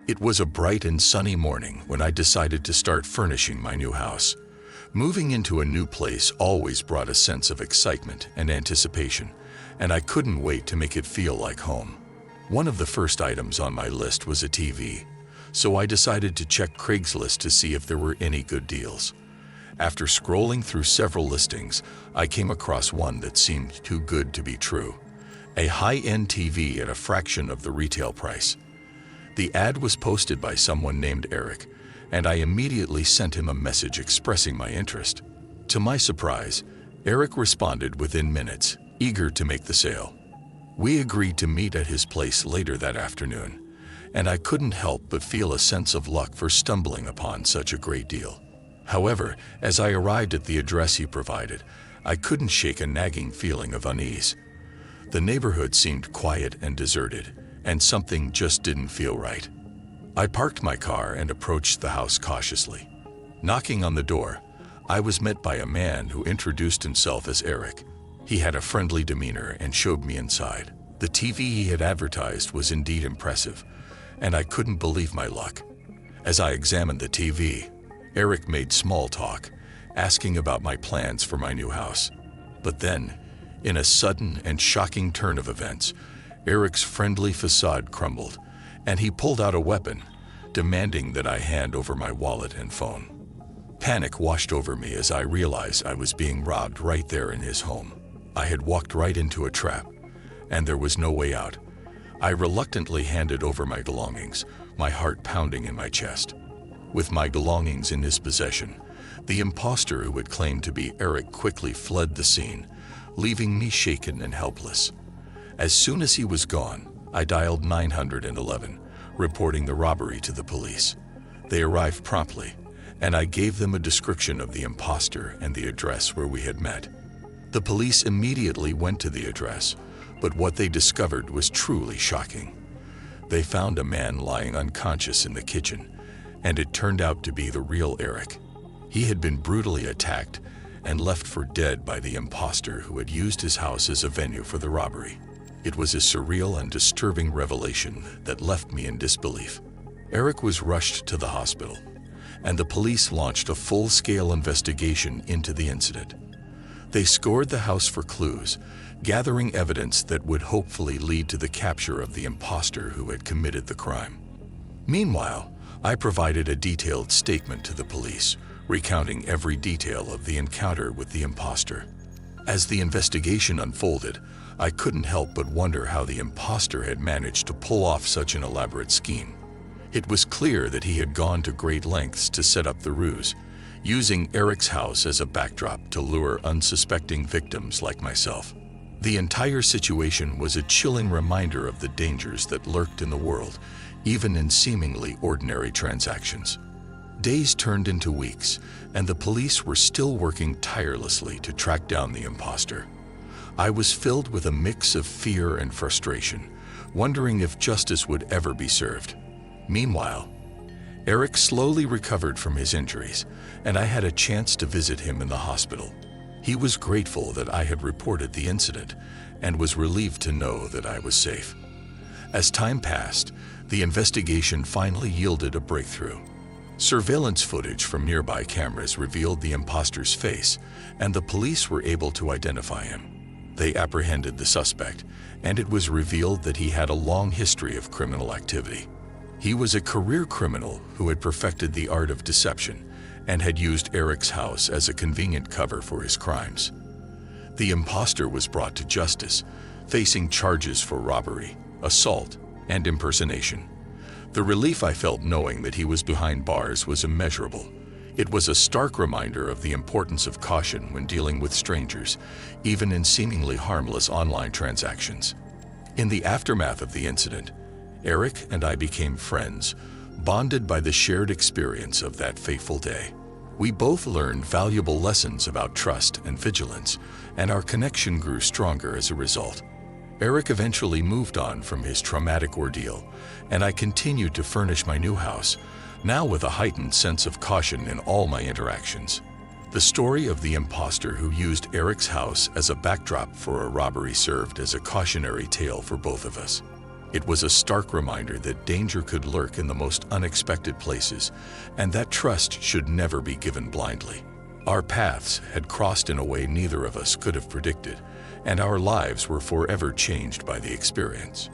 It was a bright and sunny morning when I decided to start furnishing my new house. Moving into a new place always brought a sense of excitement and anticipation, and I couldn't wait to make it feel like home. One of the first items on my list was a TV, so I decided to check Craigslist to see if there were any good deals. After scrolling through several listings, I came across one that seemed too good to be true. A high-end TV at a fraction of the retail price. The ad was posted by someone named Eric, and I immediately sent him a message expressing my interest. To my surprise, Eric responded within minutes, eager to make the sale. We agreed to meet at his place later that afternoon, and I couldn't help but feel a sense of luck for stumbling upon such a great deal. However, as I arrived at the address he provided, I couldn't shake a nagging feeling of unease. The neighborhood seemed quiet and deserted, and something just didn't feel right. I parked my car and approached the house cautiously. Knocking on the door, I was met by a man who introduced himself as Eric. He had a friendly demeanor and showed me inside. The TV he had advertised was indeed impressive, and I couldn't believe my luck. As I examined the TV, Eric made small talk, asking about my plans for my new house. But then, in a sudden and shocking turn of events, Eric's friendly facade crumbled, and he pulled out a weapon, demanding that I hand over my wallet and phone. Panic washed over me as I realized I was being robbed right there in his home. I had walked right into a trap, and there was no way out. I reluctantly handed over my belongings, my heart pounding in my chest. With my belongings in his possession, the imposter who had claimed to be Eric quickly fled the scene, leaving me shaken and helpless. As soon as he was gone, I dialed 911, reporting the robbery to the police. They arrived promptly, and I gave them a description of the imposter and the address where we had met. The police immediately went to the address, but what they discovered was truly shocking. They found a man lying unconscious in the kitchen, and it turned out to be the real Eric. He had been brutally attacked and left for dead by the imposter who had used his house as a venue for the robbery. It was a surreal and disturbing revelation that left me in disbelief. Eric was rushed to the hospital, and the police launched a full-scale investigation into the incident. They scoured the house for clues, gathering evidence that would hopefully lead to the capture of the imposter who had committed the crime. Meanwhile, I provided a detailed statement to the police, recounting every detail of the encounter with the imposter. As the investigation unfolded, I couldn't help but wonder how the imposter had managed to pull off such an elaborate scheme. It was clear that he had gone to great lengths to set up the ruse, using Eric's house as a backdrop to lure unsuspecting victims like myself. The entire situation was a chilling reminder of the dangers that lurked in the world, even in seemingly ordinary transactions. Days turned into weeks, and the police were still working tirelessly to track down the imposter. I was filled with a mix of fear and frustration, wondering if justice would ever be served. Meanwhile, Eric slowly recovered from his injuries, and I had a chance to visit him in the hospital. He was grateful that I had reported the incident and was relieved to know that I was safe. As time passed, the investigation finally yielded a breakthrough. Surveillance footage from nearby cameras revealed the imposter's face, and the police were able to identify him. They apprehended the suspect, and it was revealed that he had a long history of criminal activity. He was a career criminal who had perfected the art of deception and had used Eric's house as a convenient cover for his crimes. The imposter was brought to justice, facing charges for robbery, assault, and impersonation. The relief I felt knowing that he was behind bars was immeasurable. It was a stark reminder of the importance of caution when dealing with strangers, even in seemingly harmless online transactions. In the aftermath of the incident, Eric and I became friends, bonded by the shared experience of that fateful day. We both learned valuable lessons about trust and vigilance, and our connection grew stronger as a result. Eric eventually moved on from his traumatic ordeal, and I continued to furnish my new house, now with a heightened sense of caution in all my interactions. The story of the imposter who used Eric's house as a backdrop for a robbery served as a cautionary tale for both of us. It was a stark reminder that danger could lurk in the most unexpected places, and that trust should never be given blindly. Our paths had crossed in a way neither of us could have predicted, and our lives were forever changed by the experience.